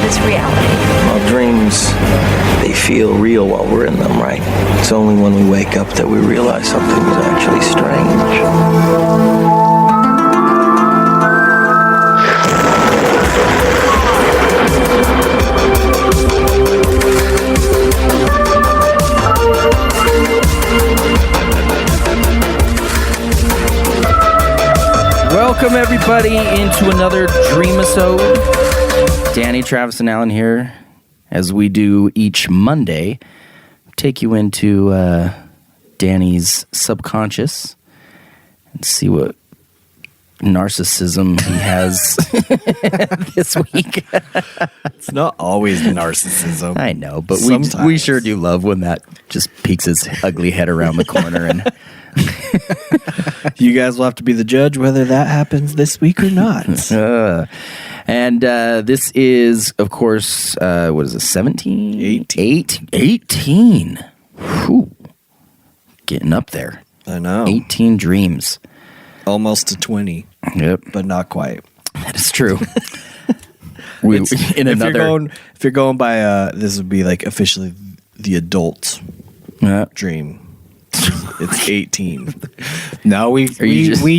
is reality. Well, dreams, they feel real while we're in them, right? It's only when we wake up that we realize something is actually strange. Welcome, everybody, into another Dream-isode. Danny, Travis, and Alan here, as we do each Monday, take you into Danny's subconscious and see what narcissism he has this week. It's not always narcissism. I know, but Sometimes. we sure do love when that just peeks his ugly head around the corner and... You guys will have to be the judge whether that happens this week or not. And this is, of course, what is it, 17? 18. Whew. Getting up there. I know. 18 dreams. Almost to 20. Yep. But not quite. That is true. If you're going by, this would be like officially the adult dream. It's 18. No, we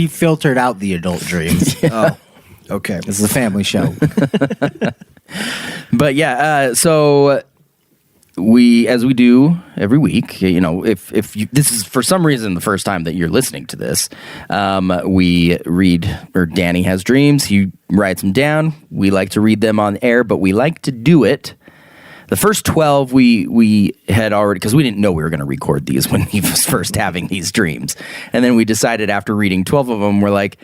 filtered out the adult dreams. Oh, okay. This is a family show. But yeah, so as we do every week, you know, if this is for some reason the first time that you're listening to this, we read, or Danny has dreams, he writes them down. We like to read them on air, but we like to do it. The first 12 we had already, because we didn't know we were going to record these when he was first having these dreams. And then we decided after reading 12 of them, we're like,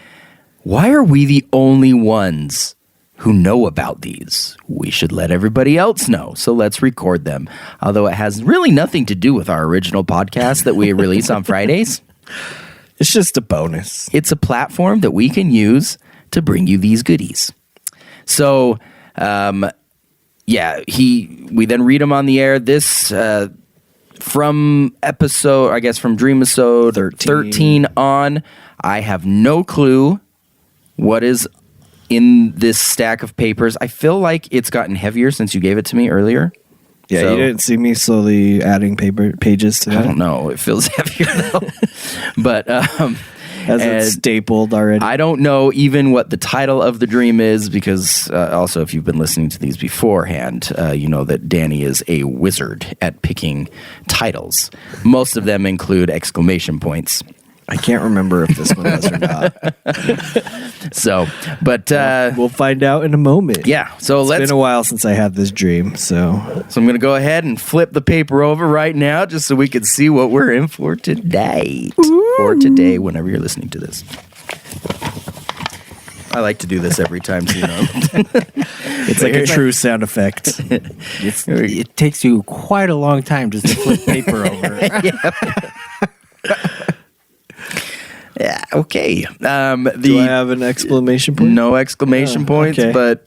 why are we the only ones who know about these? We should let everybody else know. So let's record them. Although it has really nothing to do with our original podcast that we release on Fridays. It's just a bonus. It's a platform that we can use to bring you these goodies. So, yeah, we then read them on the air. This from episode, I guess, from Dream-isode 13 on. I have no clue what is in this stack of papers. I feel like it's gotten heavier since you gave it to me earlier. Yeah, so, you didn't see me slowly adding pages to that? I don't know. It feels heavier, though. But... As it's stapled already. I don't know even what the title of the dream is because also if you've been listening to these beforehand, you know that Danny is a wizard at picking titles. Most of them include exclamation points. I can't remember if this one does or not. So, but... we'll find out in a moment. Yeah, so it's been a while since I had this dream, so I'm going to go ahead and flip the paper over right now just so we can see what we're in for today. Or today, whenever you're listening to this. I like to do this every time, so you know. It's like a true sound effect. It takes you quite a long time just to flip paper over. Yeah, okay. Do I have an exclamation point? No exclamation points, okay. But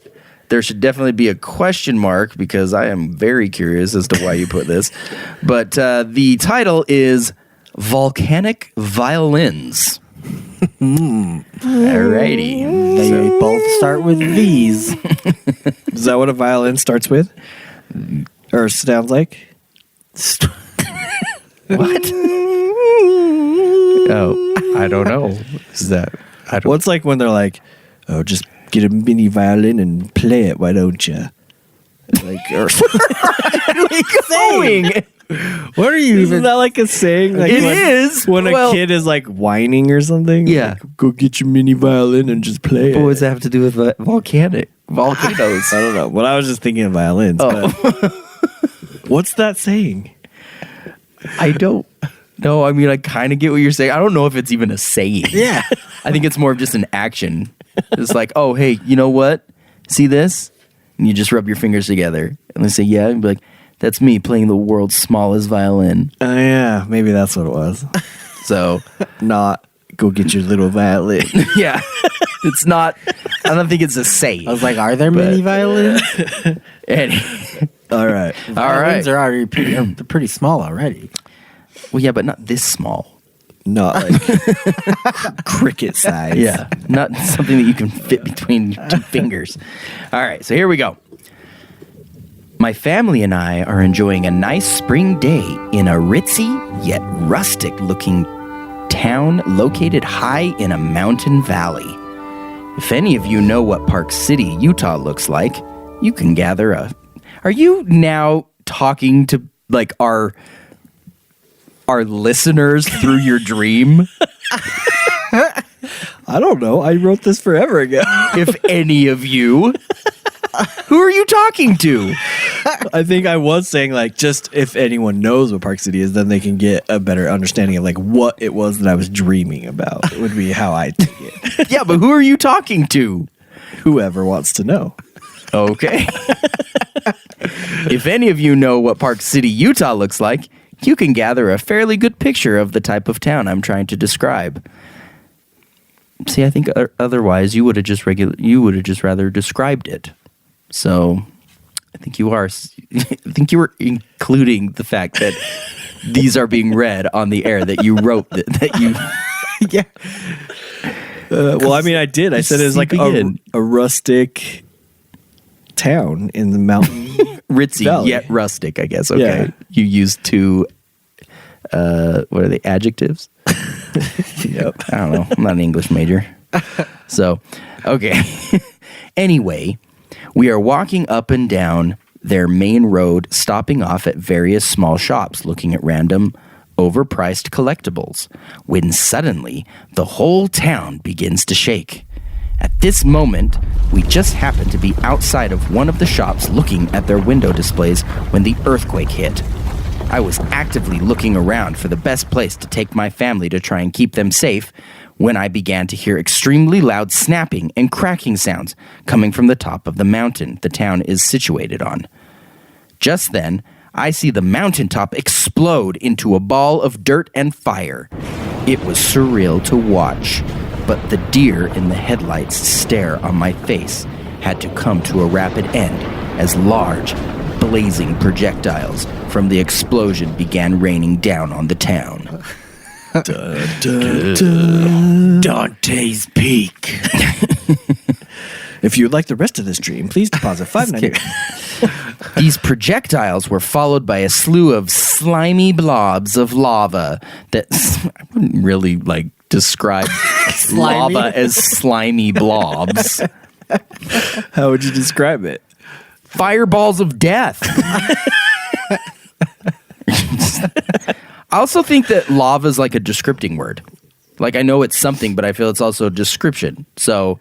there should definitely be a question mark because I am very curious as to why you put this. But the title is Volcanic Violins. Alrighty. They both start with V's. Is that what a violin starts with? Or sounds like? What? Oh, I don't know. Is that? Well, it's like when they're like, "Oh, just get a mini violin and play it. Why don't you?" Like, or Going. What are you? Isn't that like a saying? Like It is. when a kid is like whining or something. Yeah. Like, go get your mini violin and just play What it. does that have to do with volcanoes? I don't know. Well, I was just thinking of violins. Oh. But what's that saying? I don't know. I mean, I kind of get what you're saying. I don't know if it's even a saying. Yeah. I think it's more of just an action. It's like, oh, hey, you know what? See this? And you just rub your fingers together. And they say, yeah. And be like, that's me playing the world's smallest violin. Oh, yeah. Maybe that's what it was. So, Not go get your little violin. yeah. It's not, I don't think it's a saying. I was like, are there mini violins? All right. Violins are already pretty small already. Well, yeah, but not this small. Not like cricket size. Yeah, not something that you can fit between your two fingers. All right, so here we go. My family and I are enjoying a nice spring day in a ritzy yet rustic-looking town located high in a mountain valley. If any of you know what Park City, Utah looks like, you can gather a... Are you now talking to, like, our listeners through your dream? I don't know. I wrote this forever ago. If any of you... Who are you talking to? I think I was saying, like, just if anyone knows what Park City is, then they can get a better understanding of, like, what it was that I was dreaming about. It would be how I take it. Yeah, but who are you talking to? Whoever wants to know. Okay. If any of you know what Park City, Utah looks like, you can gather a fairly good picture of the type of town I'm trying to describe. See, I think otherwise you would have just rather described it. So, I think you were including the fact that these are being read on the air that you wrote that you. Yeah. Well, I mean, I did. I said it was like a rustic town in the mountain. Ritzy, valley. yet rustic, I guess. Okay. Yeah. You used two, what are they, adjectives? Yep. I don't know. I'm not an English major. So, okay. Anyway, we are walking up and down their main road, stopping off at various small shops, looking at random, overpriced collectibles, when suddenly the whole town begins to shake. At this moment, we just happened to be outside of one of the shops looking at their window displays when the earthquake hit. I was actively looking around for the best place to take my family to try and keep them safe when I began to hear extremely loud snapping and cracking sounds coming from the top of the mountain the town is situated on. Just then, I see the mountaintop explode into a ball of dirt and fire. It was surreal to watch, but the deer in the headlights' stare on my face had to come to a rapid end as large, blazing projectiles from the explosion began raining down on the town. Dante's Peak. If you would like the rest of this dream, please deposit $5.99. These projectiles were followed by a slew of slimy blobs of lava that I wouldn't really describe lava as slimy blobs. How would you describe it? Fireballs of death. I also think that lava is like a descripting word. Like, I know it's something, but I feel it's also a description. So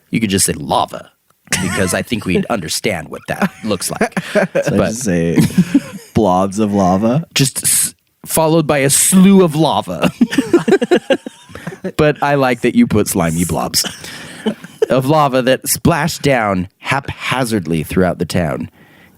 you could just say lava, because I think we'd understand what that looks like. So I just say blobs of lava. Just followed by a slew of lava. But I like that you put slimy blobs of lava that splashed down haphazardly throughout the town.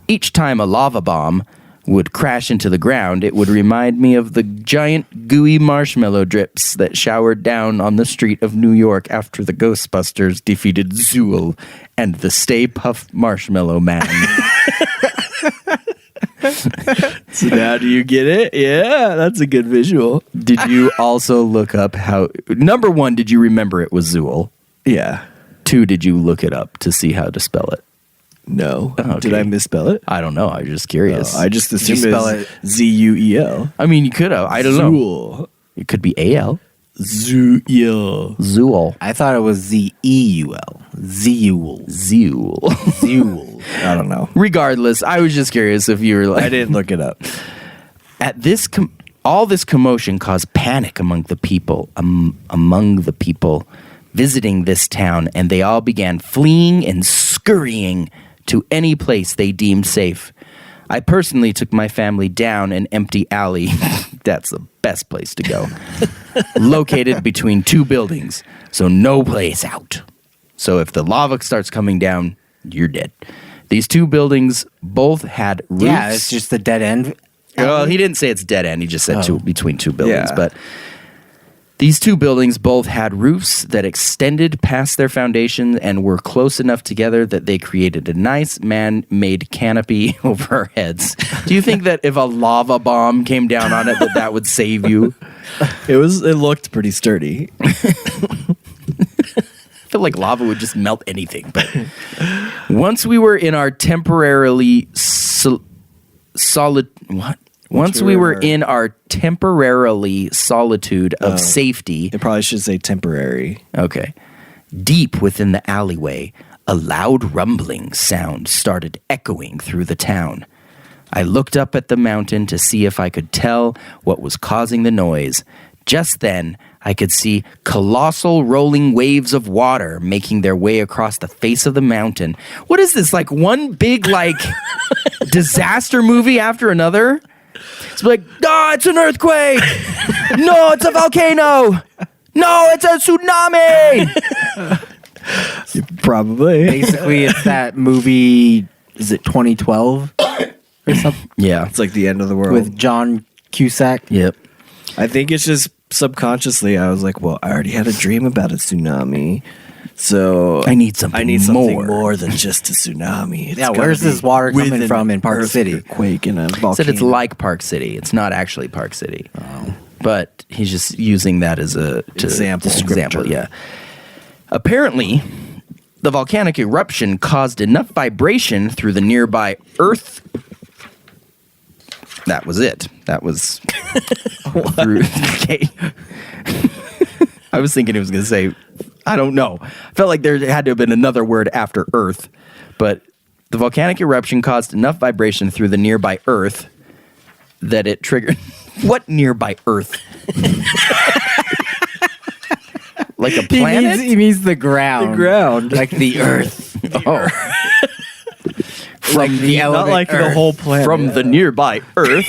Each time a lava bomb would crash into the ground, it would remind me of the giant gooey marshmallow drips that showered down on the street of New York after the Ghostbusters defeated Zool and the Stay Puft Marshmallow Man. So now do you get it? Yeah, that's a good visual. Did you also look up how... Number one, did you remember it was Zool? Yeah. 2, did you look it up to see how to spell it? No. Okay. Did I misspell it? I don't know. I was just curious. I just Did you assumed spell it Zuel. I mean, you could have. I don't know. Zool. It could be A-L. Zuel. Zool. I thought it was Z-E-U-L. Zeul. Zool. Zeul. I don't know. Regardless, I was just curious if you were like... I didn't look it up. At this, all this commotion caused panic among the people, visiting this town, and they all began fleeing and scurrying to any place they deemed safe. I personally took my family down an empty alley. That's the best place to go. Located between 2 buildings, so no place out. So if the lava starts coming down, you're dead. These 2 buildings both had roofs. Yeah, it's just the dead end. Well, he didn't say it's dead end. He just said between 2 buildings. Yeah. But these 2 buildings both had roofs that extended past their foundation and were close enough together that they created a nice man-made canopy over our heads. Do you think that if a lava bomb came down on it, that would save you? It looked pretty sturdy. I feel like lava would just melt anything. But once we were in our temporarily solid what? Once we were in our temporarily solitude of safety. It probably should say temporary. Okay. Deep within the alleyway, a loud rumbling sound started echoing through the town. I looked up at the mountain to see if I could tell what was causing the noise. Just then, I could see colossal rolling waves of water making their way across the face of the mountain. What is this, like one big, like, disaster movie after another? It's like, no, it's an earthquake. No, it's a volcano. No, it's a tsunami. Probably. Basically, it's that movie, is it 2012 or something? Yeah. It's like the end of the world. With John Cusack? Yep. I think it's just subconsciously I was like, well, I already had a dream about a tsunami. So I need something more than just a tsunami. It's Yeah, gotta where's be this water coming with an from in Park City? Earthquake and a volcano. Said it's like Park City. It's not actually Park City. But he's just using that as a example. Yeah. Apparently, the volcanic eruption caused enough vibration through the nearby Earth. That was it. That was through. Okay. I was thinking it was going to say, I don't know. I felt like there had to have been another word after Earth, but the volcanic eruption caused enough vibration through the nearby Earth that it triggered. What nearby Earth? Like a planet? He means the ground. The ground. Like the Earth. Oh. From the Not like the whole planet. From the nearby Earth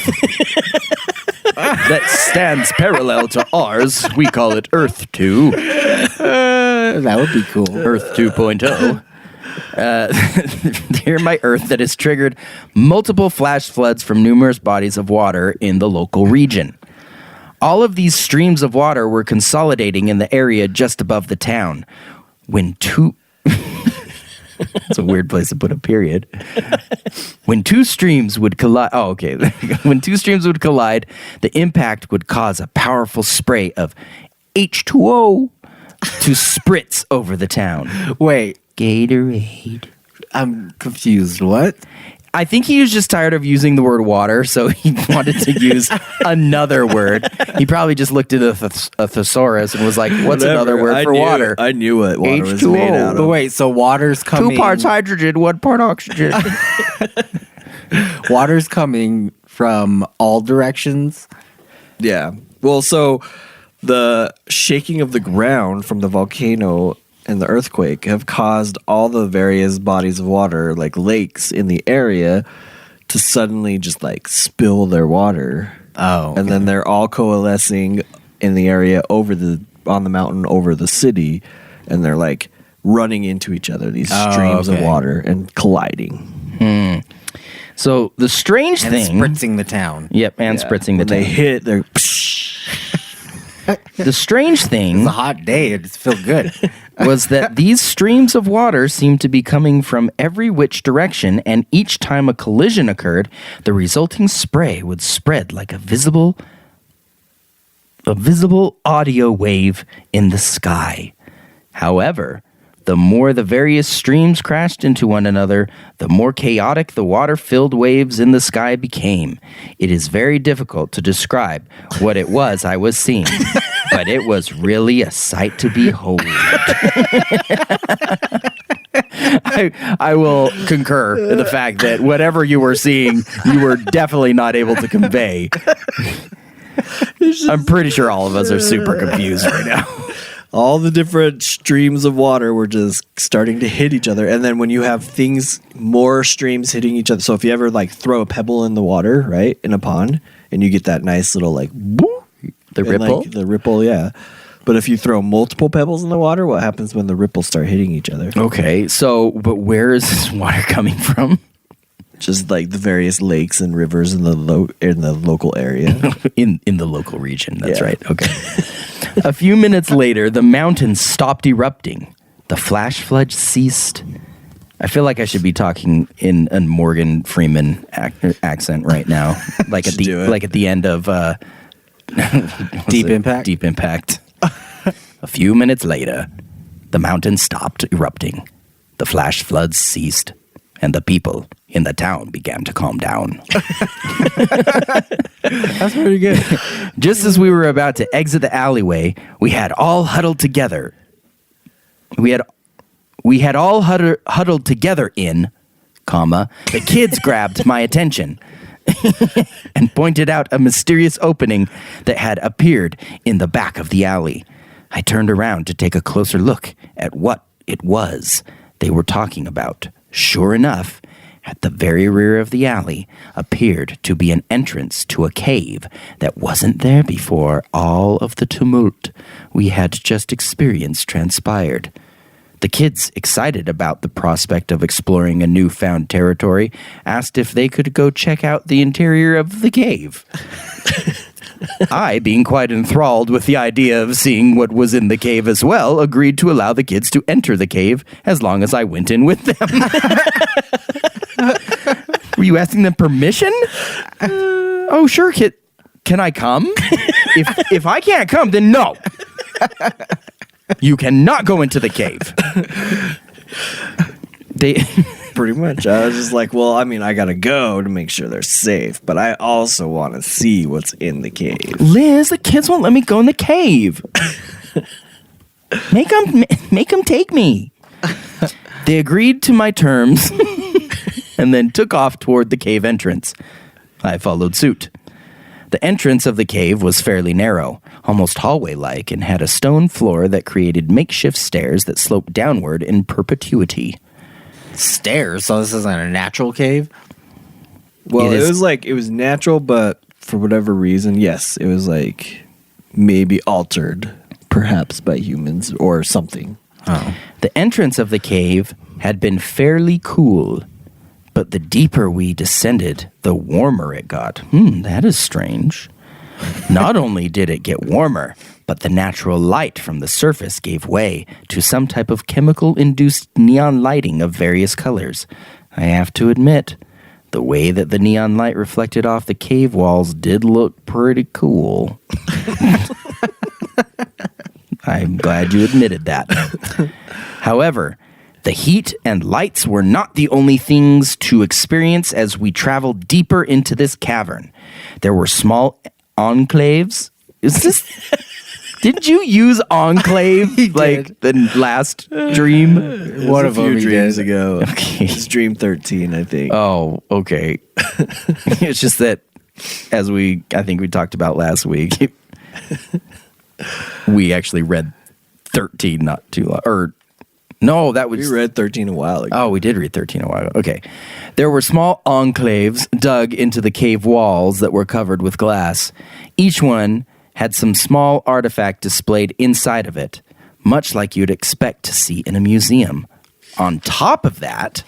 that stands parallel to ours, we call it Earth 2. That would be cool. Earth 2.0. Nearby Earth that has triggered multiple flash floods from numerous bodies of water in the local region. All of these streams of water were consolidating in the area just above the town. When two... It's a weird place to put a period. When two streams would collide... Oh, okay. When two streams would collide, the impact would cause a powerful spray of H2O to spritz over the town. Wait, Gatorade. I'm confused. What? I think he was just tired of using the word water, so he wanted to use another word. He probably just looked at a thesaurus and was like, what's another word for water? I knew what water was H2O. made out But of. wait, so water's coming... 2 parts hydrogen, 1 part oxygen. Water's coming from all directions? Yeah. Well, so the shaking of the ground from the volcano and the earthquake have caused all the various bodies of water, like lakes in the area, to suddenly just like spill their water. Oh. And then they're all coalescing in the area on the mountain over the city, and they're like running into each other, these streams of water, and colliding. So the strange And thing... spritzing the town. Yep, and spritzing the When they town. hit, they're... The strange thing It's a hot day. It just feels good. was that these streams of water seemed to be coming from every which direction, and each time a collision occurred, the resulting spray would spread like a visible audio wave in the sky. However, the more the various streams crashed into one another, the more chaotic the water-filled waves in the sky became. It is very difficult to describe what it was I was seeing, but it was really a sight to behold. I will concur in the fact that whatever you were seeing, you were definitely not able to convey. I'm pretty sure all of us are super confused right now. All the different streams of water were just starting to hit each other. And then when you have more streams hitting each other. So if you ever like throw a pebble in the water, right, in a pond, and you get that nice little like, The and, ripple? like, the ripple, yeah. But if you throw multiple pebbles in the water, what happens when the ripples start hitting each other? Okay, so, but where is this water coming from? Just like the various lakes and rivers in the local area. In the local region, that's Yeah. right. Okay. A few minutes later, the mountain stopped erupting. The flash flood ceased. I feel like I should be talking in a Morgan Freeman accent right now, like at the end of Deep Impact? Deep Impact. A few minutes later, the mountain stopped erupting. The flash floods ceased, and the people in the town began to calm down. That's pretty good. Just as we were about to exit the alleyway, we had all huddled together. We had all huddled together in, comma, the kids grabbed my attention and pointed out a mysterious opening that had appeared in the back of the alley. I turned around to take a closer look at what it was they were talking about. Sure enough, at the very rear of the alley appeared to be an entrance to a cave that wasn't there before all of the tumult we had just experienced transpired. The kids, excited about the prospect of exploring a newfound territory, asked if they could go check out the interior of the cave. I, being quite enthralled with the idea of seeing what was in the cave as well, agreed to allow the kids to enter the cave as long as I went in with them. Were you asking them permission? Oh, sure, kid. Can I come? If I can't come, then no. You cannot go into the cave. Pretty much. I was just like, well, I mean, I gotta go to make sure they're safe, but I also want to see what's in the cave. Liz, the kids won't let me go in the cave. Make them take me. They agreed to my terms and then took off toward the cave entrance. I followed suit. The entrance of the cave was fairly narrow, almost hallway-like, and had a stone floor that created makeshift stairs that sloped downward in perpetuity. Stairs? So this isn't a natural cave? Well, it was natural, but for whatever reason, yes, it was like maybe altered, perhaps by humans or something. Oh. The entrance of the cave had been fairly cool, but the deeper we descended, the warmer it got. That is strange. Not only did it get warmer, but the natural light from the surface gave way to some type of chemical-induced neon lighting of various colors. I have to admit, the way that the neon light reflected off the cave walls did look pretty cool. I'm glad you admitted that. However, the heat and lights were not the only things to experience as we traveled deeper into this cavern. There were small enclaves. Did you use enclave like the last dream? One of them dreams ago. Okay. It's Dream 13, I think. Oh, okay. It's just that I think we talked about last week, we actually read 13 not too long. Or no, that was... We read 13 a while ago. Oh, we did read 13 a while ago. Okay. There were small enclaves dug into the cave walls that were covered with glass. Each one had some small artifact displayed inside of it, much like you'd expect to see in a museum. On top of that,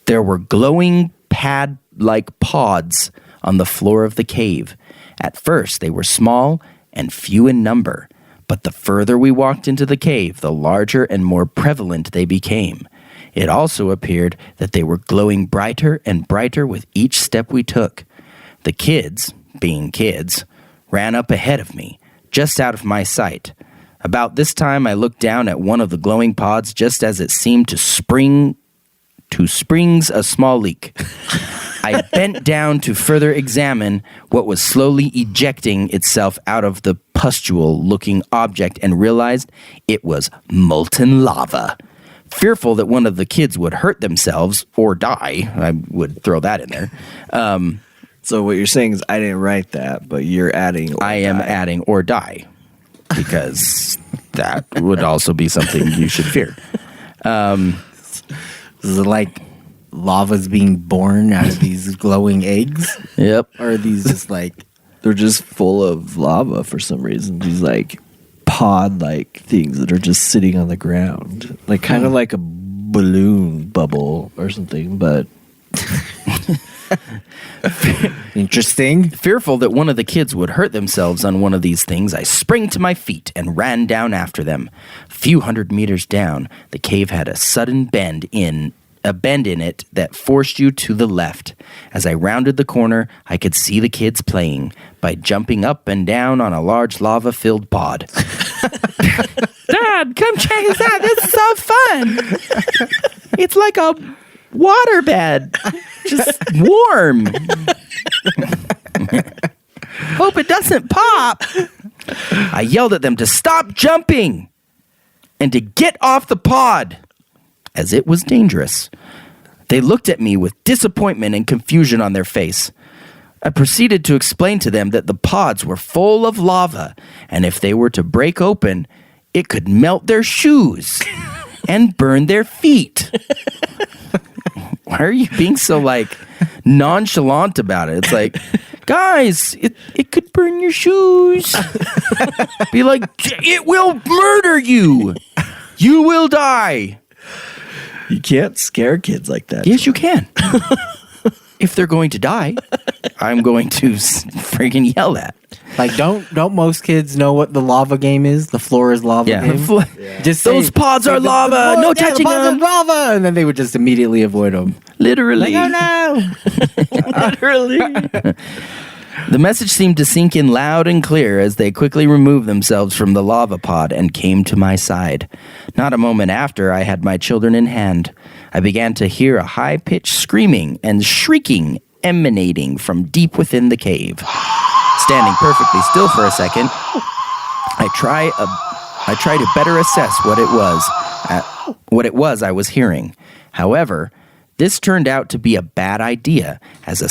there were glowing pad-like pods on the floor of the cave. At first, they were small and few in number, but the further we walked into the cave, the larger and more prevalent they became. It also appeared that they were glowing brighter and brighter with each step we took. The kids, being kids, ran up ahead of me, just out of my sight. About this time, I looked down at one of the glowing pods just as it seemed to springs a small leak. I bent down to further examine what was slowly ejecting itself out of the pustule-looking object and realized it was molten lava. Fearful that one of the kids would hurt themselves or die, I would throw that in there. So what you're saying is I didn't write that, but you're adding or I am die. adding or die, because that would also be something you should fear. Is it like lava's being born out of these glowing eggs? Yep. Or are these just like... They're just full of lava for some reason. These like pod-like things that are just sitting on the ground. Like kind of like a balloon bubble or something, but... Interesting. Fearful that one of the kids would hurt themselves on one of these things, I sprang to my feet and ran down after them. A few hundred meters down, the cave had a sudden bend in it that forced you to the left. As I rounded the corner, I could see the kids playing by jumping up and down on a large lava-filled pod. Dad, come check this out. This is so fun. It's like a waterbed. Just warm. Hope it doesn't pop. I yelled at them to stop jumping and to get off the pod, as it was dangerous. They looked at me with disappointment and confusion on their face. I proceeded to explain to them that the pods were full of lava, and if they were to break open, it could melt their shoes and burn their feet. Why are you being so, like, nonchalant about it? It's like, guys, it could burn your shoes. Be like, it will murder you. You will die. You can't scare kids like that. Yes, you can. If they're going to die, I'm going to freaking yell that. Like, don't most kids know what the lava game is? The floor is lava game? Just say, Those pods are lava. No touching the pods them. are lava. And then they would just immediately avoid them. Literally. Like, oh no. Literally. The message seemed to sink in loud and clear as they quickly removed themselves from the lava pod and came to my side. Not a moment after, I had my children in hand. I began to hear a high-pitched screaming and shrieking emanating from deep within the cave. Standing perfectly still for a second, I try to better assess what it was I was hearing. However, this turned out to be a bad idea as a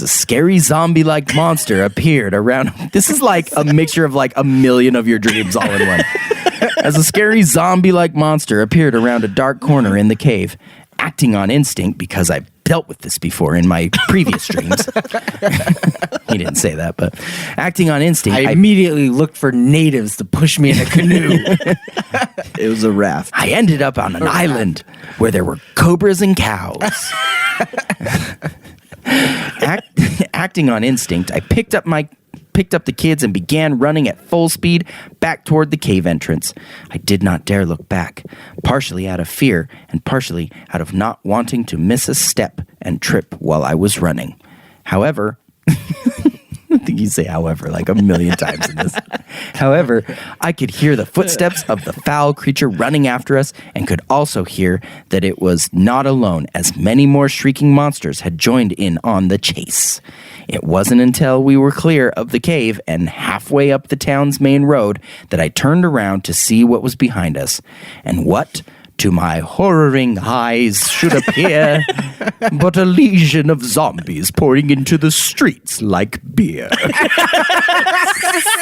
scary zombie-like monster appeared around. This is like a mixture of like a million of your dreams all in one. As a scary zombie-like monster appeared around a dark corner in the cave, acting on instinct because I've dealt with this before in my previous dreams. He didn't say that, but acting on instinct. I immediately looked for natives to push me in a canoe. It was a raft. I ended up on an island where there were cobras and cows. Acting on instinct, I picked up the kids and began running at full speed back toward the cave entrance. I did not dare look back, partially out of fear and partially out of not wanting to miss a step and trip while I was running. However, I think you say however like a million times in this. However, I could hear the footsteps of the foul creature running after us and could also hear that it was not alone, as many more shrieking monsters had joined in on the chase. It wasn't until we were clear of the cave and halfway up the town's main road that I turned around to see what was behind us. And what, to my horroring eyes, should appear but a legion of zombies pouring into the streets like beer.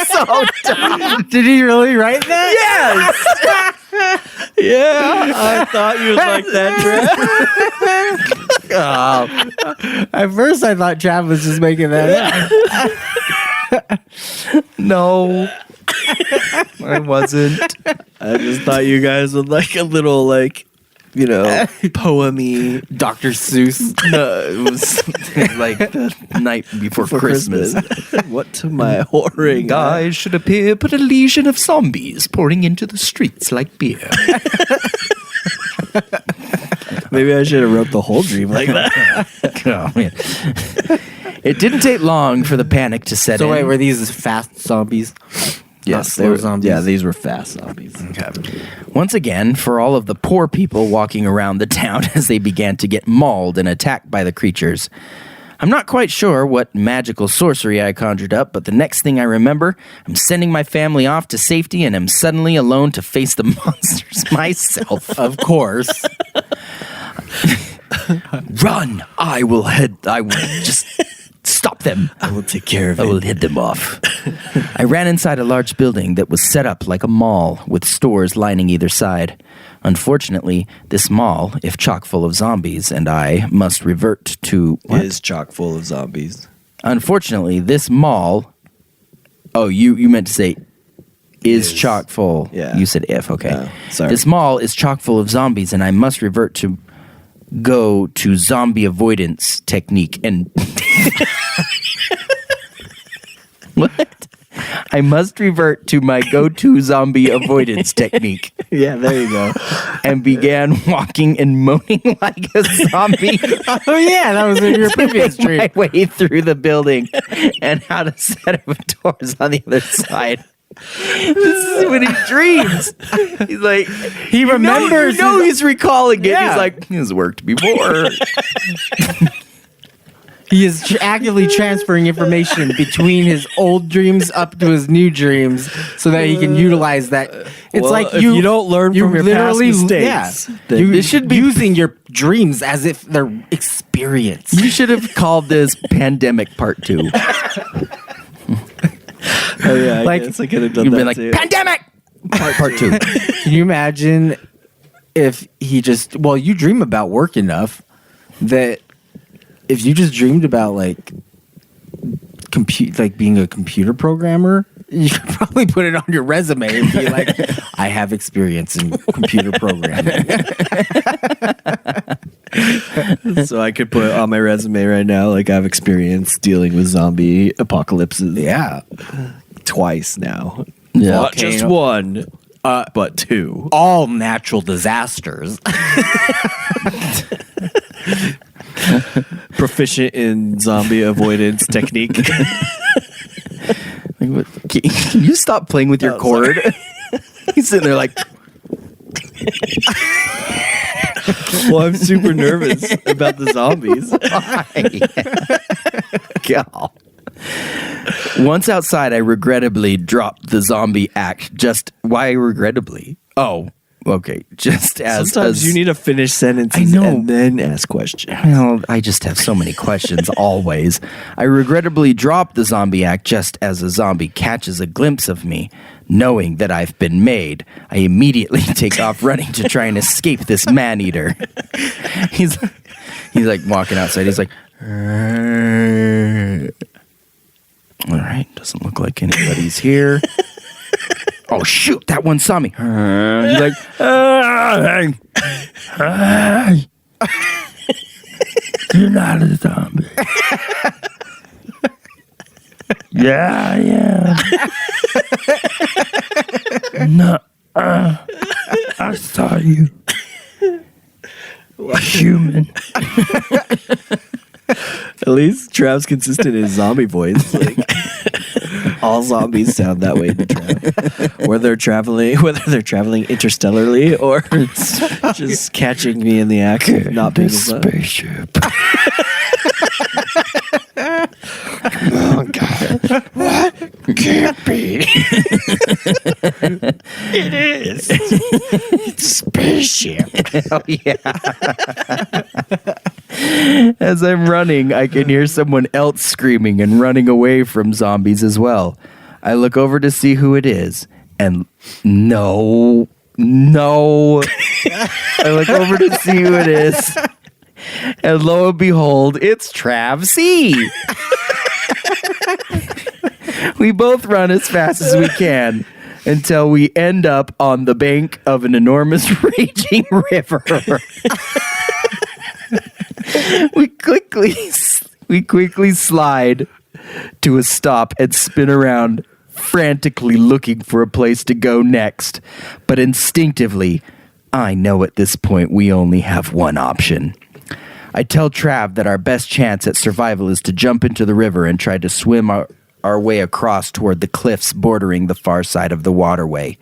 So dumb. Did he really write that? Yes! Yeah, I thought you would like that, Trav. At first, I thought Trav was just making that up. No. I wasn't. I just thought you guys would like a little, like, you know, poem-y. Dr. Seuss. No, it was like the night before Christmas. What to my horroring Eyes should appear but a legion of zombies pouring into the streets like beer. Maybe I should have wrote the whole dream like that. Oh, man. It didn't take long for the panic to set in. So wait, were these fast zombies? Yes, Slow zombies. Yeah, these were fast zombies. Okay. Once again, for all of the poor people walking around the town as they began to get mauled and attacked by the creatures. I'm not quite sure what magical sorcery I conjured up, but the next thing I remember, I'm sending my family off to safety and am suddenly alone to face the monsters myself. Of course. Run! I will just stop them. I will take care of I it. will head them off. I ran inside a large building that was set up like a mall with stores lining either side. Unfortunately, this mall, if chock full of zombies, and I must revert to... What? Is chock full of zombies. Unfortunately, this mall... Oh, you meant to say is chock full. Yeah. You said if, okay. No, sorry. This mall is chock full of zombies, and I must revert to... Go to zombie avoidance technique and... What? I must revert to my go-to zombie avoidance technique. Yeah, there you go. And began walking and moaning like a zombie. Oh yeah, that was in your previous dream. My way through the building and out a set of doors on the other side. This is when he dreams. He's like, He remembers. You know he's recalling it. Yeah. He's like, this worked before. He is actively transferring information between his old dreams up to his new dreams so that he can utilize that. It's Well, like if you don't learn from your past mistakes, then you should be using your dreams as if they're experience. You should have called this Pandemic Part 2. Oh yeah, Like, I guess I could have done You've that been like, too. Pandemic Part 2. Can you imagine if he just, well, you dream about work enough that if you just dreamed about like being a computer programmer, you could probably put it on your resume and be like, I have experience in computer programming. So I could put on my resume right now, like I've experience dealing with zombie apocalypses. Yeah. Twice now. Yeah. Not just one, but two. All natural disasters. Proficient in zombie avoidance technique. Like, what- Can you stop playing with your cord? He's sitting there like, Well, I'm super nervous about the zombies. God. Once outside, I regrettably dropped the zombie act. Why regrettably? Oh, okay. Just as Sometimes you need to finish sentences I know. and then ask questions. Well, I just have so many questions always. I regrettably dropped the zombie act just as a zombie catches a glimpse of me. Knowing that I've been made, I immediately take off running to try and escape this man-eater. He's like walking outside. He's like, all right, doesn't look like anybody's here. Oh, shoot, that one saw me. He's like, you're not a zombie. Yeah, yeah. No, I saw you. Human. At least Trav's consistent in his zombie voice. Like, all zombies sound that way to Trav. Whether they're traveling interstellarly or just catching me in the act of not being a spaceship. Oh God! What? Can't be. It is. It's a spaceship. Oh yeah. As I'm running, I can hear someone else screaming and running away from zombies as well. I look over to see who it is, and no. I look over to see who it is, and lo and behold, it's Trav C. We both run as fast as we can until we end up on the bank of an enormous raging river. We quickly slide to a stop and spin around, frantically looking for a place to go next. But instinctively, I know at this point we only have one option. I tell Trav that our best chance at survival is to jump into the river and try to swim our way across toward the cliffs bordering the far side of the waterway.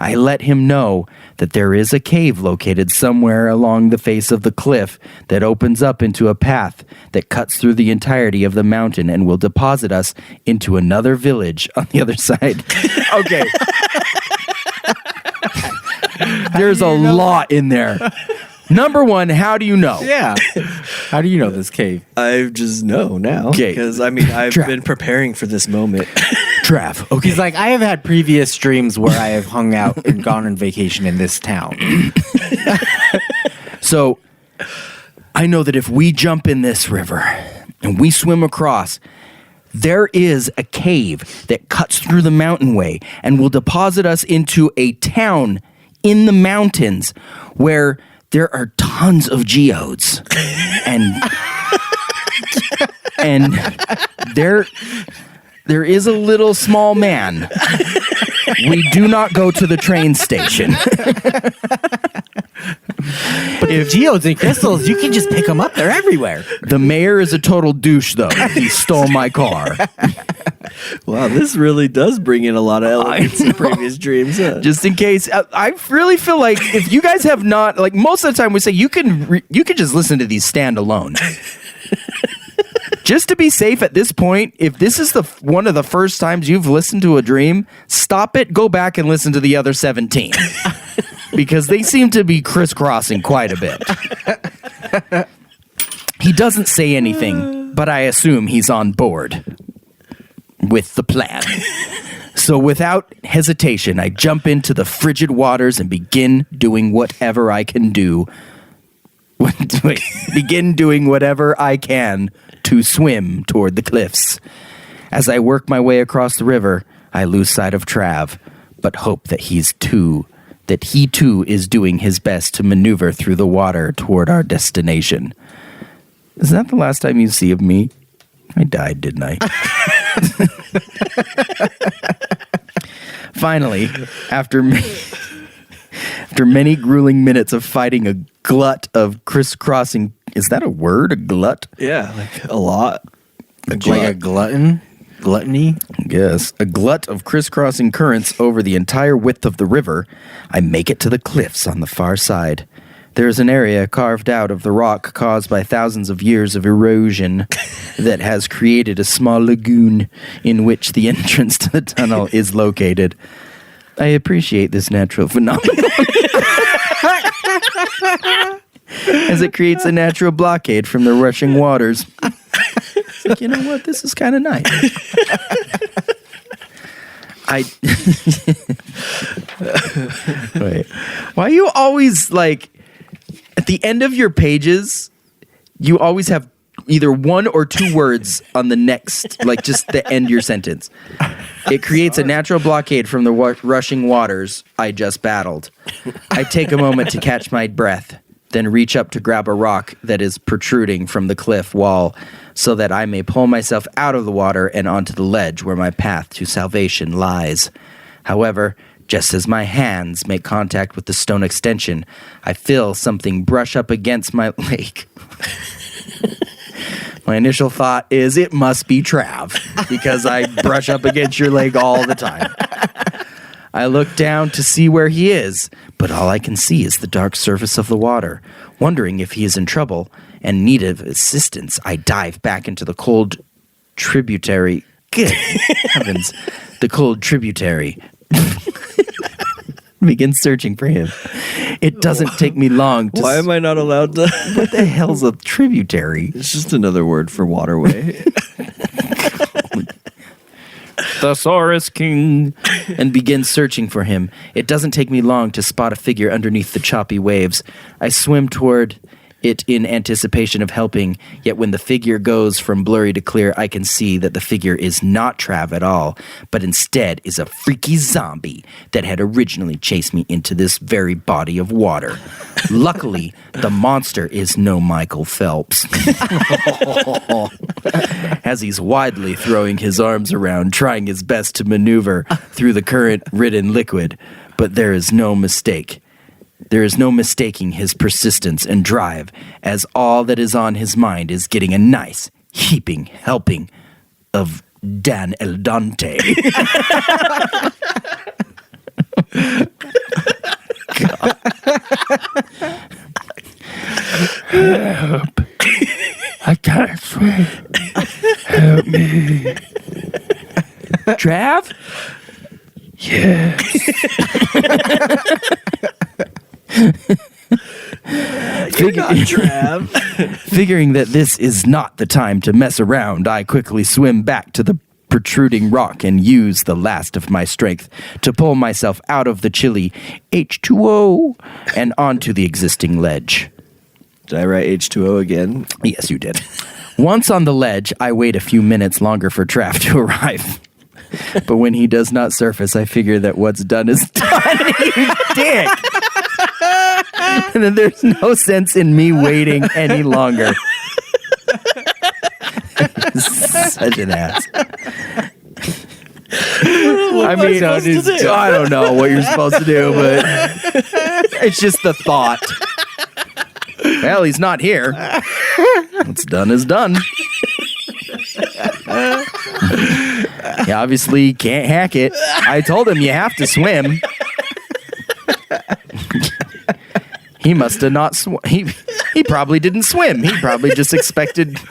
I let him know that there is a cave located somewhere along the face of the cliff that opens up into a path that cuts through the entirety of the mountain and will deposit us into another village on the other side. Okay. There's a lot in there. Number one, how do you know? Yeah. How do you know this cave? I just know now. Okay. Because, I mean, I've been preparing for this moment. Trav. Okay. He's like, I have had previous streams where I have hung out and gone on vacation in this town. So, I know that if we jump in this river and we swim across, there is a cave that cuts through the mountain way and will deposit us into a town in the mountains where there are tons of geodes. And there is a little small man. We do not go to the train station. But if geodes and crystals, you can just pick them up. They're everywhere. The mayor is a total douche, though. He stole my car. Wow, this really does bring in a lot of elements in previous dreams. Huh? Just in case, I really feel like if you guys have not, like most of the time we say you can just listen to these stand alone. Just to be safe at this point, if this is one of the first times you've listened to a dream, stop it, go back and listen to the other 17. Because they seem to be crisscrossing quite a bit. He doesn't say anything, but I assume he's on board with the plan. So without hesitation, I jump into the frigid waters and begin doing whatever I can do. Begin doing whatever I can to swim toward the cliffs. As I work my way across the river, I lose sight of Trav, but hope that he too is doing his best to maneuver through the water toward our destination. Is that the last time you see of me? I died, didn't I? Finally, after many grueling minutes of fighting a glut of crisscrossing, is that a word? A glut? Yeah, like a lot. Like a glutton? Gluttony? Yes. A glut of crisscrossing currents over the entire width of the river, I make it to the cliffs on the far side. There is an area carved out of the rock caused by thousands of years of erosion that has created a small lagoon in which the entrance to the tunnel is located. I appreciate this natural phenomenon as it creates a natural blockade from the rushing waters. It's like, you know what? This is kind of nice. Wait. Why are you always like... At the end of your pages, you always have either one or two words on the next, like just the end of your sentence. It creates a natural blockade from the rushing waters I just battled. I take a moment to catch my breath, then reach up to grab a rock that is protruding from the cliff wall so that I may pull myself out of the water and onto the ledge where my path to salvation lies. However, just as my hands make contact with the stone extension, I feel something brush up against my leg. My initial thought is it must be Trav, because I brush up against your leg all the time. I look down to see where he is, but all I can see is the dark surface of the water. Wondering if he is in trouble and need of assistance, I dive back into the cold tributary. Good heavens, the cold tributary. Begin searching for him. It doesn't take me long to... Why am I not allowed to... What the hell's a tributary? It's just another word for waterway. Thesaurus King. And begin searching for him. It doesn't take me long to spot a figure underneath the choppy waves. I swim toward it in anticipation of helping, yet when the figure goes from blurry to clear, I can see that the figure is not Trav at all, but instead is a freaky zombie that had originally chased me into this very body of water. Luckily, the monster is no Michael Phelps, as he's widely throwing his arms around, trying his best to maneuver through the current-ridden liquid, but there is no mistake. There is no mistaking his persistence and drive, as all that is on his mind is getting a nice, heaping helping of Dan El Dante. Help. I can't swim. Help me. Trav? Yes. Figuring that this is not the time to mess around, I quickly swim back to the protruding rock and use the last of my strength to pull myself out of the chilly H2O and onto the existing ledge. Did I write H2O again? Yes, you did. Once on the ledge, I wait a few minutes longer for Trav to arrive. But when he does not surface, I figure that what's done is done. You dick! And then there's no sense in me waiting any longer. Such an ass. I mean, I don't know what you're supposed to do, but it's just the thought. Well, he's not here. What's done is done. He obviously can't hack it. I told him you have to swim. He must have not he probably didn't swim. He probably just expected to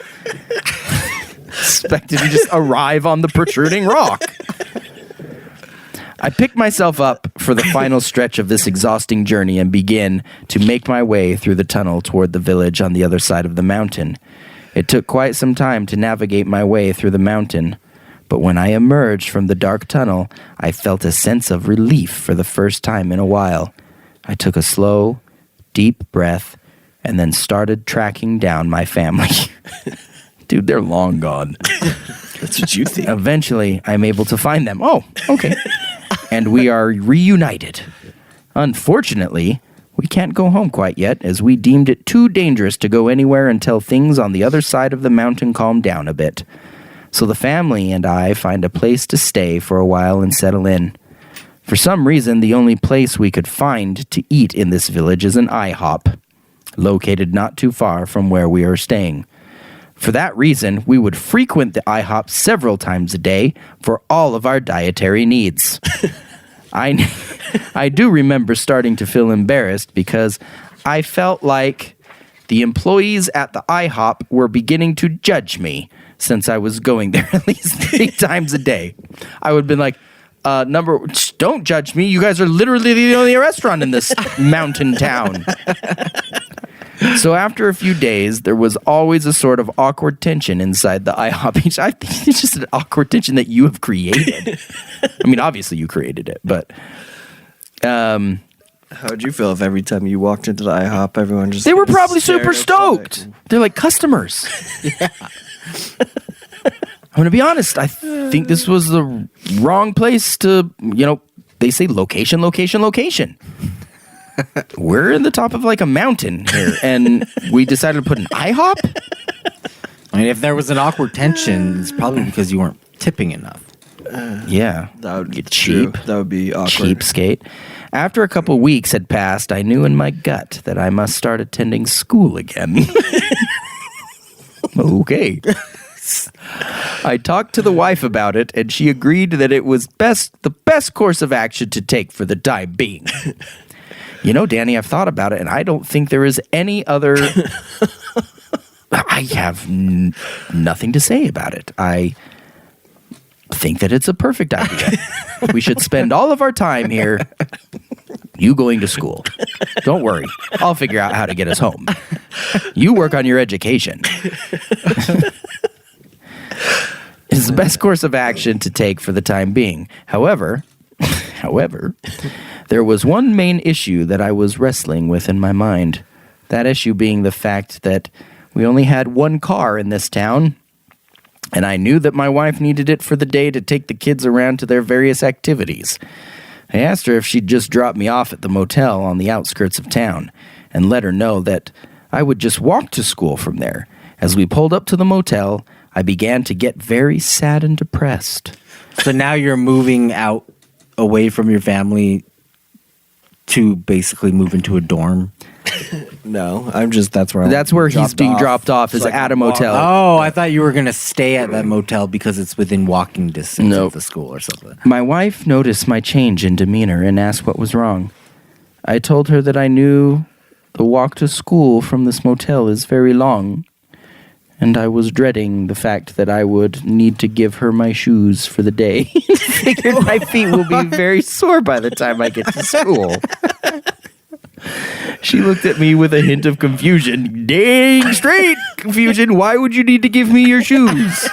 just arrive on the protruding rock. I picked myself up for the final stretch of this exhausting journey and begin to make my way through the tunnel toward the village on the other side of the mountain. It took quite some time to navigate my way through the mountain, but when I emerged from the dark tunnel, I felt a sense of relief for the first time in a while. I took a slow, deep breath and then started tracking down my family. Dude, they're long gone. That's what you think. Eventually, I'm able to find them. Oh, okay. And we are reunited. Unfortunately, we can't go home quite yet, as we deemed it too dangerous to go anywhere until things on the other side of the mountain calmed down a bit. So the family and I find a place to stay for a while and settle in. For some reason, the only place we could find to eat in this village is an IHOP, located not too far from where we are staying. For that reason, we would frequent the IHOP several times a day for all of our dietary needs. I do remember starting to feel embarrassed because I felt like the employees at the IHOP were beginning to judge me since I was going there at least 3 times a day. I would have been like, don't judge me. You guys are literally the only restaurant in this mountain town. So after a few days, there was always a sort of awkward tension inside the IHOP. I think it's just an awkward tension that you have created. I mean, obviously you created it, but... How'd you feel if every time you walked into the IHOP, everyone just... They were probably stared super at stoked. you? They're like customers. Yeah. I'm going to be honest. I think this was the wrong place to, they say location, location, location. We're in the top of like a mountain here, and we decided to put an IHOP? I mean, if there was an awkward tension, it's probably because you weren't tipping enough. Yeah. That would get true. cheap. That would be awkward. Cheapskate. After a couple weeks had passed, I knew in my gut that I must start attending school again. Okay. I talked to the wife about it, and she agreed that it was the best course of action to take for the time being. Danny, I've thought about it, and I don't think there is any other... I have nothing to say about it. I think that it's a perfect idea. We should spend all of our time here, you going to school. Don't worry. I'll figure out how to get us home. You work on your education. It's the best course of action to take for the time being. However, there was one main issue that I was wrestling with in my mind. That issue being the fact that we only had one car in this town, and I knew that my wife needed it for the day to take the kids around to their various activities. I asked her if she'd just drop me off at the motel on the outskirts of town and let her know that I would just walk to school from there. As we pulled up to the motel, I began to get very sad and depressed. So now you're moving out away from your family to basically move into a dorm? No, that's where he's being dropped off is at a motel. Oh, I thought you were going to stay at that motel because it's within walking distance of the school or something. My wife noticed my change in demeanor and asked what was wrong. I told her that I knew the walk to school from this motel is very long, and I was dreading the fact that I would need to give her my shoes for the day. Figured my feet will be very sore by the time I get to school. She looked at me with a hint of confusion. Dang straight confusion. Why would you need to give me your shoes?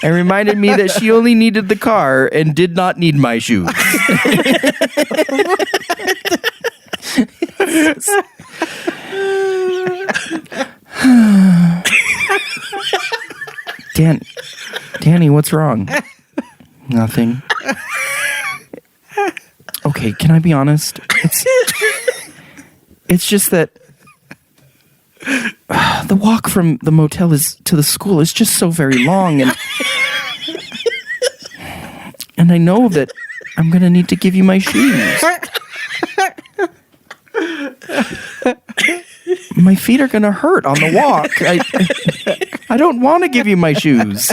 And reminded me that she only needed the car and did not need my shoes. Danny, what's wrong? Nothing. Okay, can I be honest? It's just that the walk from the motel to the school is just so very long, and I know that I'm gonna need to give you my shoes. My feet are gonna hurt on the walk. I don't want to give you my shoes.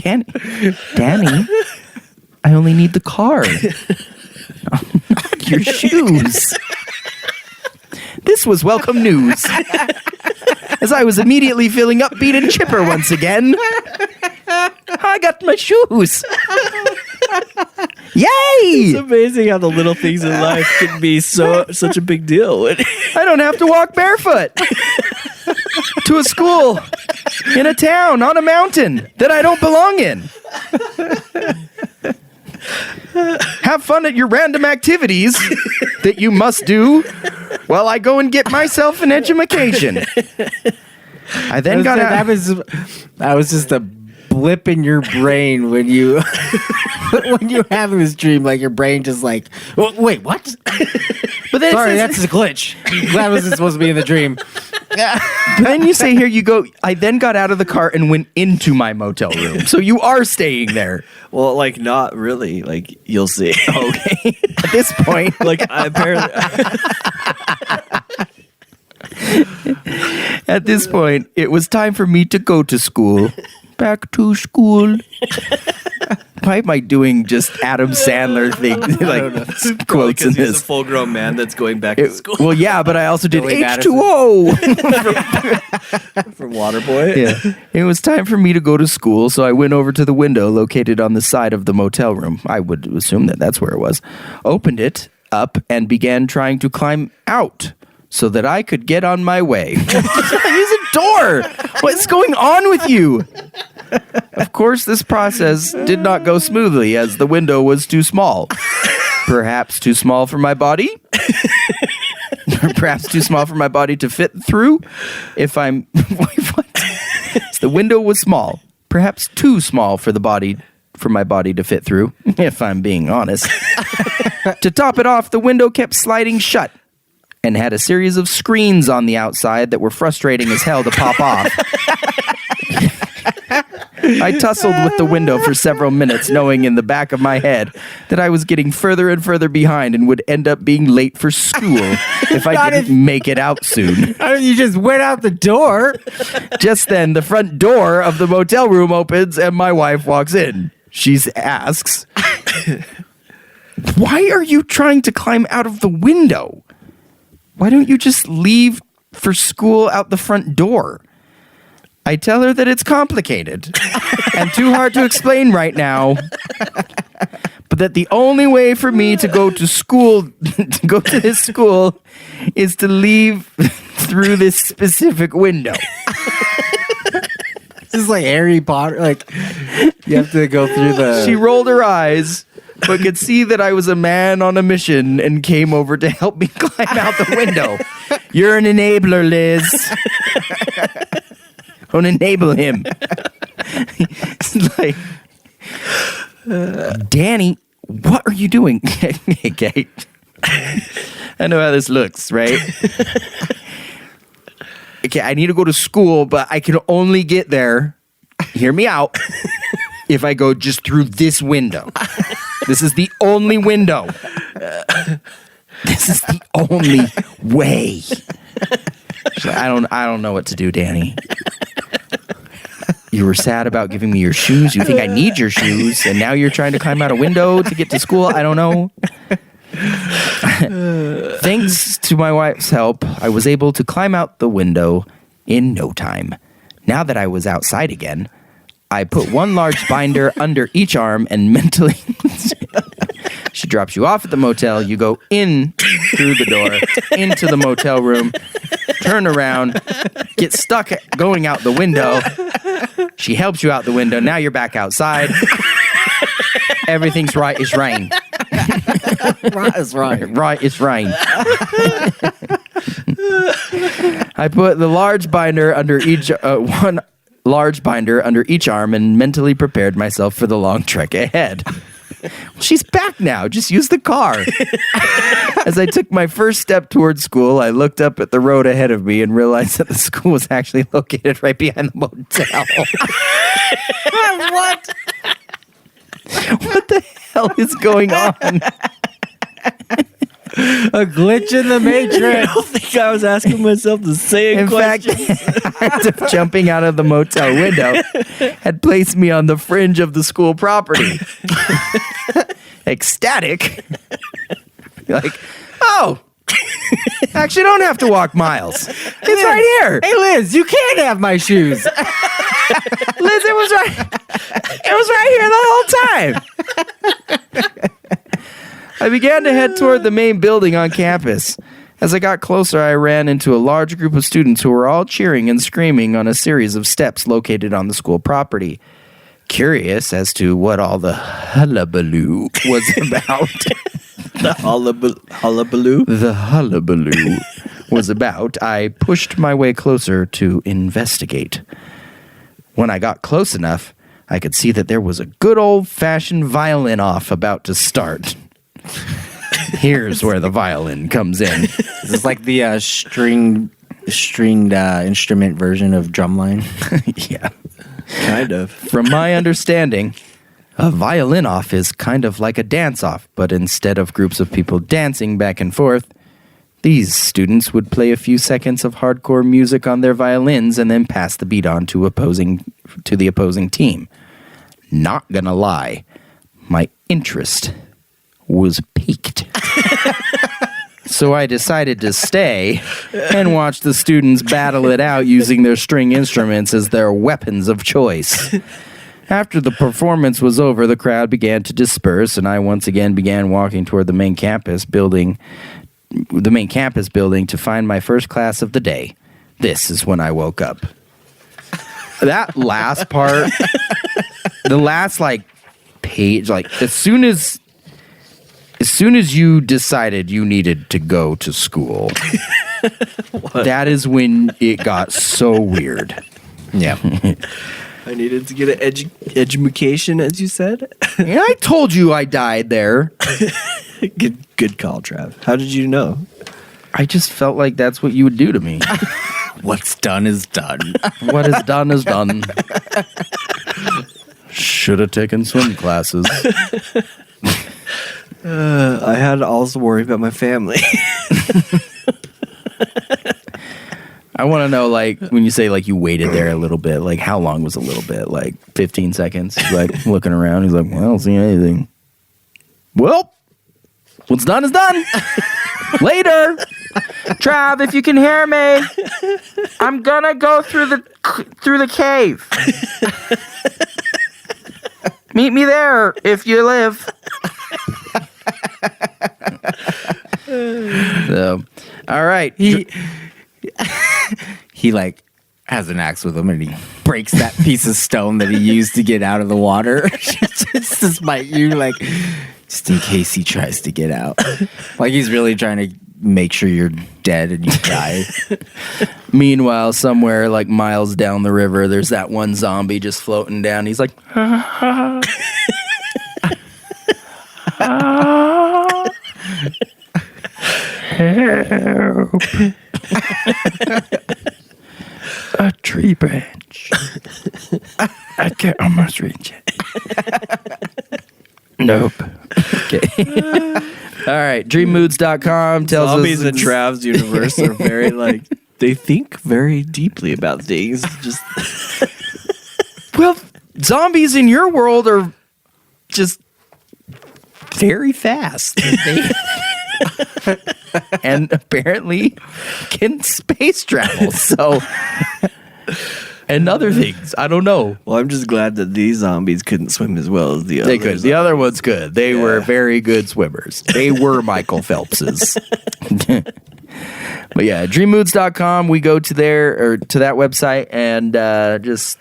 Danny, I only need the car. Not your shoes. This was welcome news, as I was immediately feeling upbeat and chipper once again. I got my shoes. Yay! It's amazing how the little things in life can be such a big deal. I don't have to walk barefoot to a school in a town on a mountain that I don't belong in. Have fun at your random activities that you must do while I go and get myself an education. I then got out. That was just a blip in your brain when you when you're having this dream, like your brain just like, wait, what? But then Sorry, that's a glitch. That wasn't supposed to be in the dream. Then you say here, you go, I then got out of the car and went into my motel room. So you are staying there. Well, like, not really. Like, you'll see. Okay. At this point. Like, I apparently... At this point, it was time for me to go to school. Back to school. Why am I doing just Adam Sandler thing, like quotes in Because he's this? a full-grown man that's going back to school. Well, yeah, but I also did Billy H2O. From Waterboy. Yeah. It was time for me to go to school, so I went over to the window located on the side of the motel room. I would assume that that's where it was. Opened it up and began trying to climb out so that I could get on my way. Use a door. What's going on with you? Of course, this process did not go smoothly as the window was too small. Perhaps too small for my body. Perhaps too small for my body to fit through. If I'm... Wait, what? The window was small. Perhaps too small for my body to fit through, if I'm being honest. To top it off, the window kept sliding shut and had a series of screens on the outside that were frustrating as hell to pop off. I tussled with the window for several minutes, knowing in the back of my head that I was getting further and further behind and would end up being late for school if I didn't make it out soon. You just went out the door. Just then, the front door of the motel room opens and my wife walks in. She asks, "Why are you trying to climb out of the window? Why don't you just leave for school out the front door?" I tell her that it's complicated and too hard to explain right now, but that the only way for me to go to school, to go to this school, is to leave through this specific window. This is like Harry Potter. Like, you have to go through the... She rolled her eyes, but could see that I was a man on a mission and came over to help me climb out the window. You're an enabler, Liz. Don't enable him. It's like, Danny, what are you doing? Hey, Kate. I know how this looks, right? Okay, I need to go to school, but I can only get there, hear me out, if I go just through this window. This is the only window. This is the only way. So I don't know what to do, Danny. You were sad about giving me your shoes. You think I need your shoes, and now you're trying to climb out a window to get to school? I don't know. Thanks to my wife's help, I was able to climb out the window in no time. Now that I was outside again, I put one large binder under each arm and mentally... She drops you off at the motel. You go in through the door, into the motel room, turn around, get stuck going out the window. She helps you out the window. Now you're back outside. Everything's right. It's rain. Right is right. Right, it's rain. I put the large binder under each one large binder under each arm and mentally prepared myself for the long trek ahead. She's back now. Just use the car. As I took my first step towards school, I looked up at the road ahead of me and realized that the school was actually located right behind the motel. What? What the hell is going on? A glitch in the I matrix. don't think I was asking myself the same In fact, question. the act of jumping out of the motel window had placed me on the fringe of the school property. Ecstatic. Like, oh, actually don't have to walk miles. It's right here. Hey, Liz, you can't have my shoes. Liz, it was right here the whole time. I began to head toward the main building on campus. As I got closer, I ran into a large group of students who were all cheering and screaming on a series of steps located on the school property. Curious as to what all the hullabaloo was about. The hullabaloo? The hullabaloo was about, I pushed my way closer to investigate. When I got close enough, I could see that there was a good old-fashioned violin off about to start. Here's where the violin comes in. This is like the stringed instrument version of drumline. Yeah. Kind of. From my understanding, a violin off is kind of like a dance off, but instead of groups of people dancing back and forth, these students would play a few seconds of hardcore music on their violins and then pass the beat on to the opposing team. Not gonna lie, my interest was piqued. So I decided to stay and watch the students battle it out using their string instruments as their weapons of choice. After the performance was over, the crowd began to disperse, and I once again began walking toward the main campus building to find my first class of the day. This is when I woke up. That last part, the last page, as soon as you decided you needed to go to school, that is when it got so weird. Yeah. I needed to get an education, as you said. Yeah, I told you I died there. Good call, Trav. How did you know? I just felt like that's what you would do to me. What's done is done. What is done is done. Should have taken swim classes. I had to also worry about my family. I want to know, when you say, you waited there a little bit, how long was a little bit? 15 seconds? He's looking around. He's like, well, I don't see anything. Well, what's done is done. Later. Trav, if you can hear me, I'm going to go through the cave. Meet me there if you live. So, all right. He has an axe with him and he breaks that piece of stone that he used to get out of the water. Just to spite you, just in case he tries to get out. He's really trying to make sure you're dead and you die. Meanwhile, somewhere miles down the river, there's that one zombie just floating down. He's like, help. A tree branch. I can't almost reach it. Nope. Okay. All right. Dreammoods.com tells Zombies us in Trav's universe are very they think very deeply about things. Just well, zombies in your world are just very fast. And apparently can space travel. So, and other things. I don't know. Well, I'm just glad that these zombies couldn't swim as well as the others. They could. The other ones could. They were very good swimmers. They were Michael Phelpses. But yeah, dreammoods.com. We go to that website and just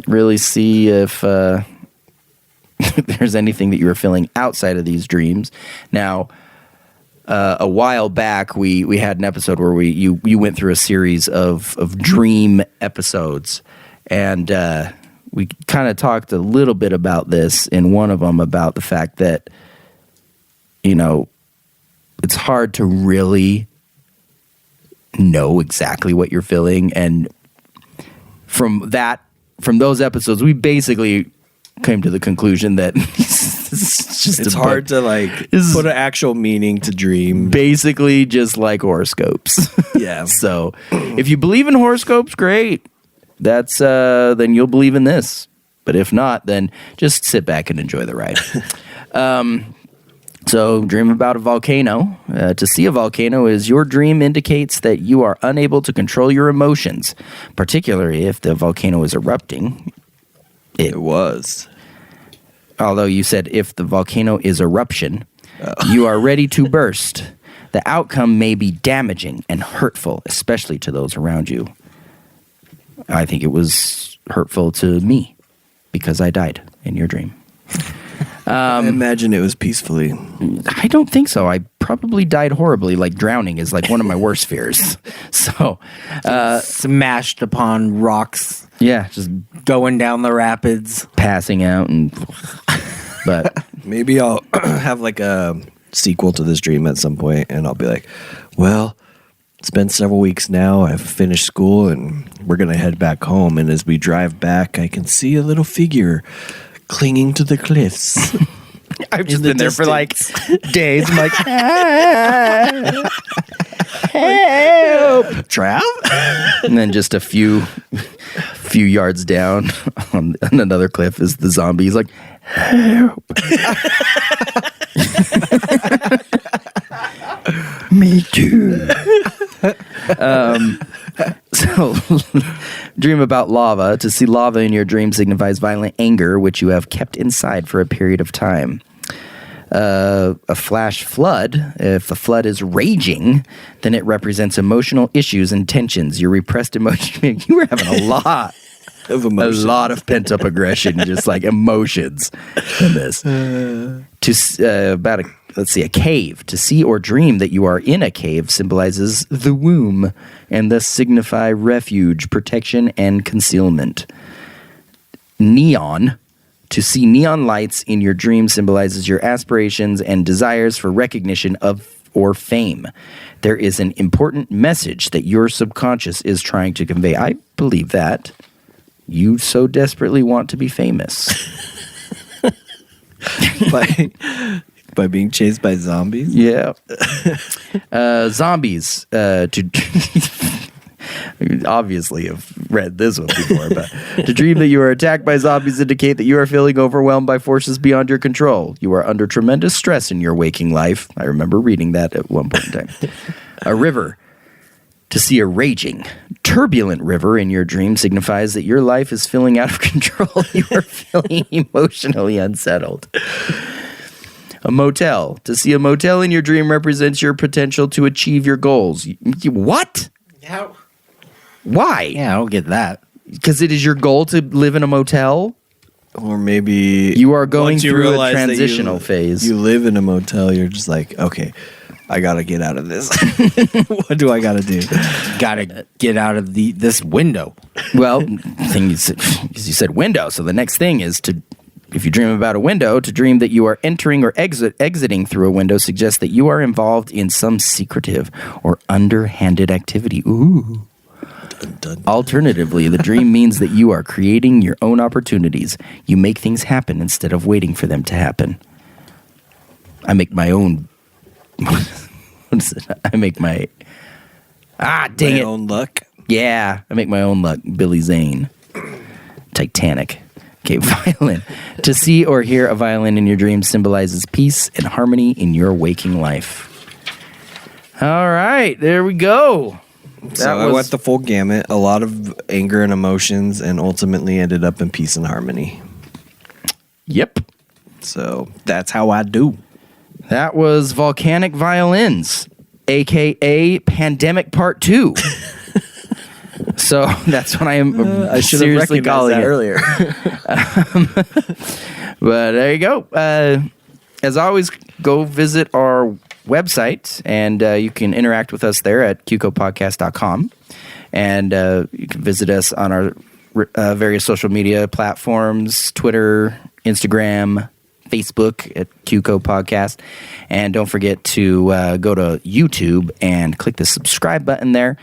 really see if there's anything that you were feeling outside of these dreams. Now, a while back, we had an episode where you went through a series of dream episodes, and we kind of talked a little bit about this in one of them, about the fact that, it's hard to really know exactly what you're feeling. And from those episodes, we basically came to the conclusion that it's It's hard to like put an actual meaning to dream. Basically just like horoscopes. Yeah. So if you believe in horoscopes, great. That's then you'll believe in this. But if not, then just sit back and enjoy the ride. So dream about a volcano. To see a volcano is your dream indicates that you are unable to control your emotions, particularly if the volcano is erupting. It was. Although you said if the volcano is eruption, you are ready to burst. The outcome may be damaging and hurtful, especially to those around you. I think it was hurtful to me because I died in your dream. I imagine it was peacefully. I don't think so. I probably died horribly. Like drowning is like one of my worst fears. So, Smashed upon rocks, yeah, just going down the rapids. passing out and. But Maybe I'll have like a sequel to this dream at some point, and I'll be like, well, it's been several weeks now. I've finished school, and we're going to head back home. And as we drive back, I can see a little figure clinging to the cliffs. I've just the been there for like days. I'm like, help, Trav. and then just a few yards down on another cliff is the zombie. He's like, help. Me too. So, dream about lava. To see lava in your dream signifies violent anger, which you have kept inside for a period of time. A flash flood. If the flood is raging, then it represents emotional issues and tensions. Your repressed emotion. You were having a lot Of emotion. a lot of pent up aggression, just like emotions in this. A cave. To see or dream that you are in a cave symbolizes the womb and thus signify refuge, protection, and concealment. Neon. To see neon lights in your dream symbolizes your aspirations and desires for recognition of or fame. There is an important message that your subconscious is trying to convey. I believe that. You so desperately want to be famous. By being chased by zombies? Yeah. Zombies. Obviously have read this one before, but to dream that you are attacked by zombies indicate that you are feeling overwhelmed by forces beyond your control. You are under tremendous stress in your waking life. I remember reading that at one point in time. A river. To see a raging, turbulent river in your dream signifies that your life is feeling out of control. You are feeling emotionally unsettled. A motel. To see a motel in your dream represents your potential to achieve your goals. What? How? Why? Yeah, I don't get that. Because it is your goal to live in a motel? Or maybe You are going once you through a realize that transitional phase. You live in a motel, you're just like, okay, I gotta get out of this. What do I gotta do? Gotta get out of this window. Well, thing is, you said window. So the next thing is to, if you dream about a window, to dream that you are entering or exiting through a window suggests that you are involved in some secretive or underhanded activity. Ooh. Dun, dun. Alternatively, the dream means that you are creating your own opportunities. You make things happen instead of waiting for them to happen. I make my own. What is it? I make my. Dang My it. own luck. Yeah, I make my own luck. Billy Zane. Titanic. Okay, violin. To see or hear a violin in your dreams symbolizes peace and harmony in your waking life. All right, there we go. So I went the full gamut, a lot of anger and emotions, and ultimately ended up in peace and harmony. Yep. So that's how I do. That was Volcanic Violins, a.k.a. Pandemic Part 2. So that's what I am I should have seriously recognized calling that it. earlier. But there you go. As always, go visit our website, and you can interact with us there at qcopodcast.com. And you can visit us on our various social media platforms, Twitter, Instagram, Facebook at QCO Podcast. And don't forget to go to YouTube and click the subscribe button there.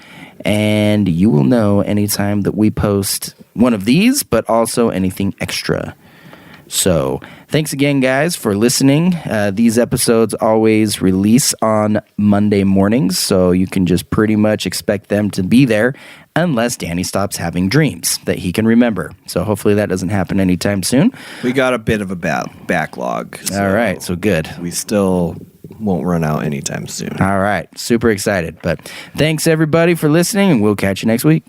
And you will know anytime that we post one of these, but also anything extra. So thanks again, guys, for listening. These episodes always release on Monday mornings, so you can just pretty much expect them to be there unless Danny stops having dreams that he can remember. So hopefully that doesn't happen anytime soon. We got a bit of a backlog. All right, so good. We still won't run out anytime soon. All right, super excited. But thanks, everybody, for listening, and we'll catch you next week.